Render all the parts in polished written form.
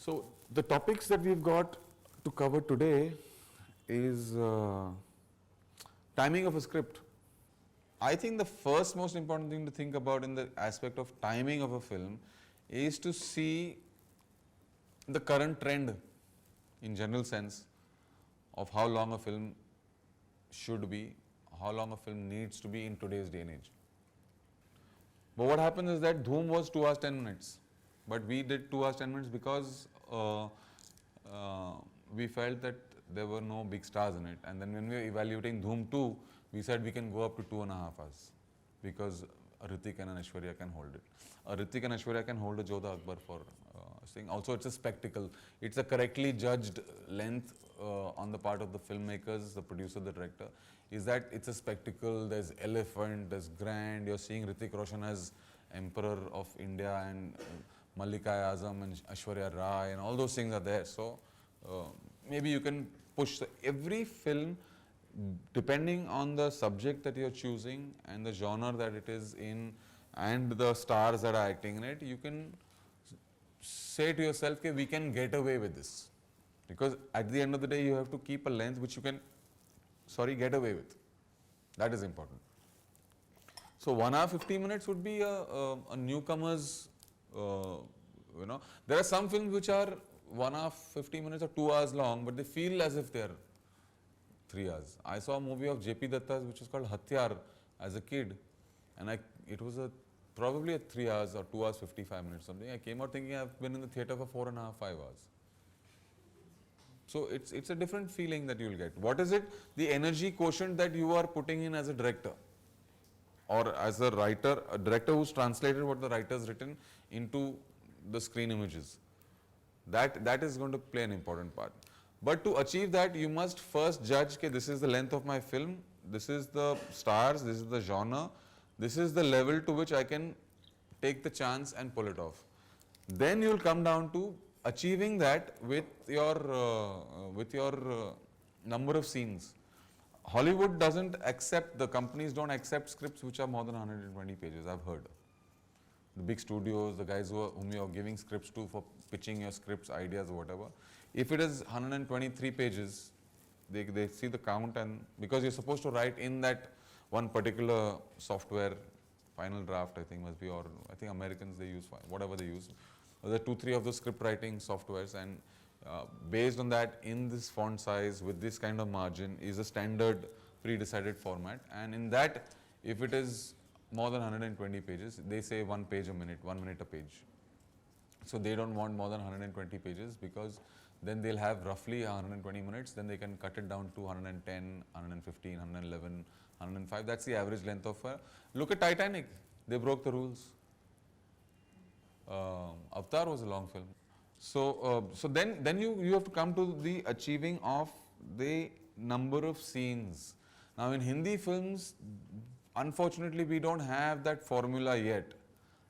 So the topics that we've got to cover today is timing of a script. I think the first most important thing to think about in the aspect of timing of a film is to see the current trend in general sense of how long a film should be, how long a film needs to be in today's day and age. But what happens is that Dhoom was 2 hours 10 minutes, but we did 2 hours 10 minutes because we felt that there were no big stars in it. And then when we were evaluating Dhoom 2, we said we can go up to 2.5 hours because a Hrithik and an Aishwarya can hold it. A Hrithik and Aishwarya can hold a Jodha Akbar for saying. Also, it's a spectacle. It's a correctly judged length on the part of the filmmakers, the producer, the director. Is that it's a spectacle. There's elephant, there's grand. You're seeing Hrithik Roshan as Emperor of India and Mallika Azam and Aishwarya Rai and all those things are there. So maybe you can push every film. Depending on the subject that you're choosing and the genre that it is in and the stars that are acting in it, you can say to yourself, okay, we can get away with this. Because at the end of the day, you have to keep a length which you can, get away with. That is important. So 1 hour 50 minutes would be a newcomer's, There are some films which are 1 hour 50 minutes or 2 hours long, but they feel as if they're 3 hours. I saw a movie of J.P. Datta's which was called Hatyar as a kid, and it was probably a 3 hours or 2 hours 55 minutes something. I came out thinking I've been in the theatre for 4.5, 5 hours. So it's a different feeling that you'll get. What is it? The energy quotient that you are putting in as a director or as a writer, a director who's translated what the writer's written into the screen images. That is going to play an important part. But to achieve that, you must first judge, okay, this is the length of my film, this is the stars, this is the genre, this is the level to which I can take the chance and pull it off. Then you will come down to achieving that with your number of scenes. Hollywood doesn't accept, the companies don't accept scripts which are more than 120 pages, I've heard. The big studios, the guys whom you are giving scripts to for pitching your scripts, ideas, or whatever. If it is 123 pages, they see the count, and because you're supposed to write in that one particular software, Final Draft, I think must be, or I think Americans they use, whatever they use. There are 2-3 of the script writing softwares, and based on that, in this font size, with this kind of margin, is a standard pre-decided format. And in that, if it is more than 120 pages, they say 1 page a minute, 1 minute a page. So they don't want more than 120 pages because then they'll have roughly 120 minutes, then they can cut it down to 110, 115, 111, 105. That's the average length of look at Titanic. They broke the rules. Avatar was a long film. So then you have to come to the achieving of the number of scenes. Now in Hindi films, unfortunately, we don't have that formula yet.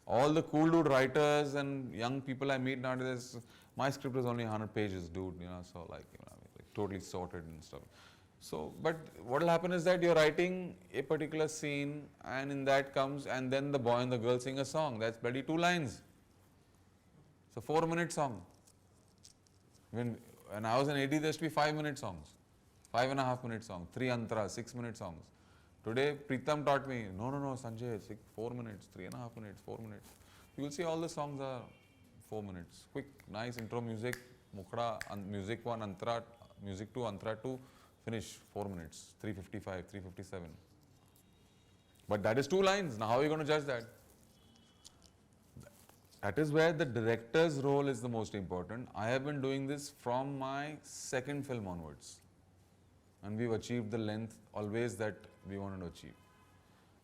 All the cool dude writers and young people I meet nowadays, my script is only 100 pages, dude, so like totally sorted and stuff. So, but what will happen is that you're writing a particular scene and in that comes, and then the boy and the girl sing a song. That's bloody 2 lines. It's a 4-minute song. When I was in AD, there used to be 5-minute songs, 5.5-minute songs, 3 antras, 6-minute songs. Today, Pritam taught me, no, Sanjay, 4 minutes, 3.5 minutes, 4 minutes. You will see all the songs are 4 minutes. Quick, nice intro music, Mukhda, music 1, Antara, music 2, Antara 2, finish, 4 minutes, 3:55, 3:57. But that is 2 lines. Now, how are you going to judge that? That is where the director's role is the most important. I have been doing this from my second film onwards. And we've achieved the length always that we wanted to achieve.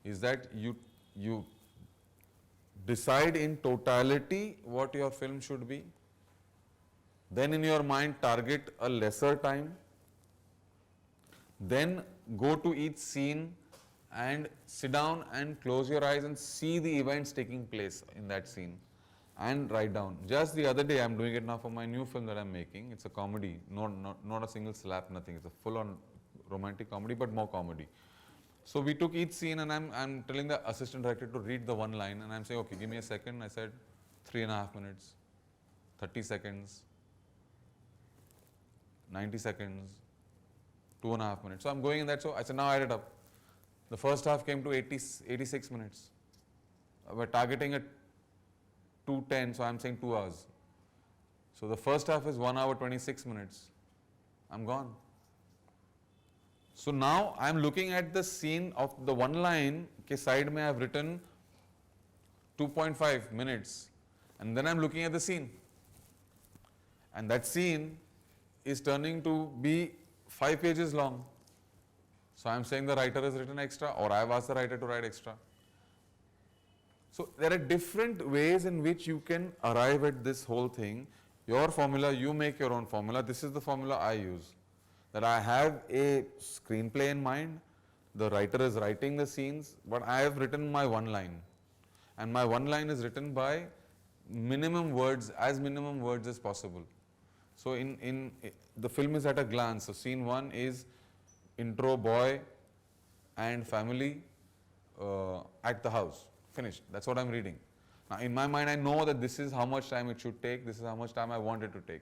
Is that you decide in totality what your film should be. Then in your mind target a lesser time. Then go to each scene and sit down and close your eyes and see the events taking place in that scene. And write down. Just the other day, I'm doing it now for my new film that I'm making. It's a comedy, not a single slap, nothing. It's a full-on romantic comedy, but more comedy. So we took each scene, and I'm telling the assistant director to read the one line, and I'm saying, okay, give me a second. I said 3.5 minutes, 30 seconds, 90 seconds, 2.5 minutes. So I'm going in that. So I said, now add it up. The first half came to 86 minutes. We're targeting at 2:10, so I'm saying 2 hours. So the first half is 1 hour 26 minutes. I'm gone. So now I'm looking at the scene of the one line ke side mein I have written 2.5 minutes, and then I'm looking at the scene, and that scene is turning to be 5 pages long. So I'm saying the writer has written extra, or I've asked the writer to write extra. So there are different ways in which you can arrive at this whole thing. Your formula, you make your own formula. This is the formula I use. That I have a screenplay in mind, the writer is writing the scenes, but I have written my one line. And my one line is written by minimum words as possible. So in the film is at a glance. So scene 1 is intro, boy and family at the house. Finished. That's what I'm reading. Now in my mind I know that this is how much time it should take, this is how much time I want it to take.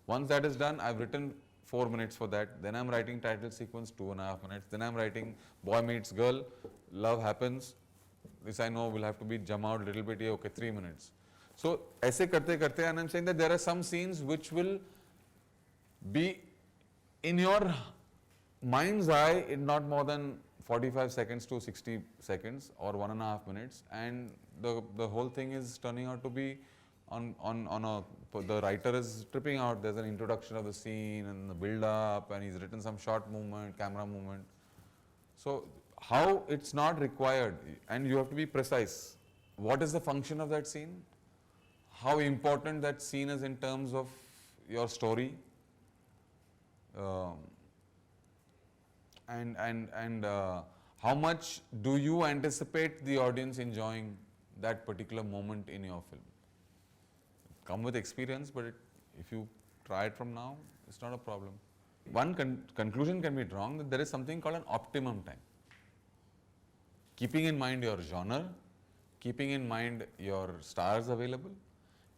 Once that is done, I've written 4 minutes for that. Then I'm writing title sequence 2.5 minutes. Then I'm writing boy meets girl, love happens. This I know will have to be jump out a little bit here, okay, 3 minutes. So aise karte karte, and I'm saying that there are some scenes which will be in your mind's eye in not more than 45 seconds to 60 seconds or 1.5 minutes, and the whole thing is turning out to be the writer is tripping out. There's an introduction of the scene and the build up, and he's written some shot movement, camera movement. So how it's not required, and you have to be precise. What is the function of that scene? How important that scene is in terms of your story, and how much do you anticipate the audience enjoying that particular moment in your film? Come with experience, but if you try it from now, it's not a problem. One conclusion can be drawn that there is something called an optimum time. Keeping in mind your genre, keeping in mind your stars available,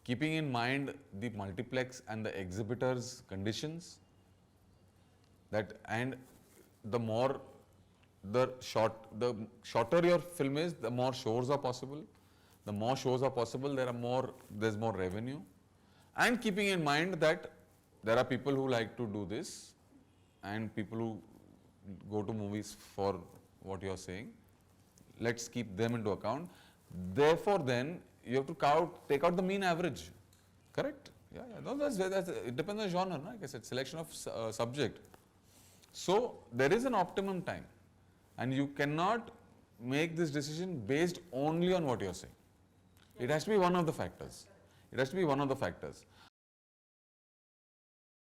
keeping in mind the multiplex and the exhibitors' conditions, and the shorter your film is, the more shows are possible. The more shows are possible, there's more revenue. And keeping in mind that there are people who like to do this and people who go to movies for what you're saying. Let's keep them into account. Therefore then, you have to take out the mean average. Correct? Yeah. No, it depends on the genre, no? Like I said, selection of subject. So there is an optimum time, and you cannot make this decision based only on what you're saying. It has to be one of the factors. It has to be one of the factors.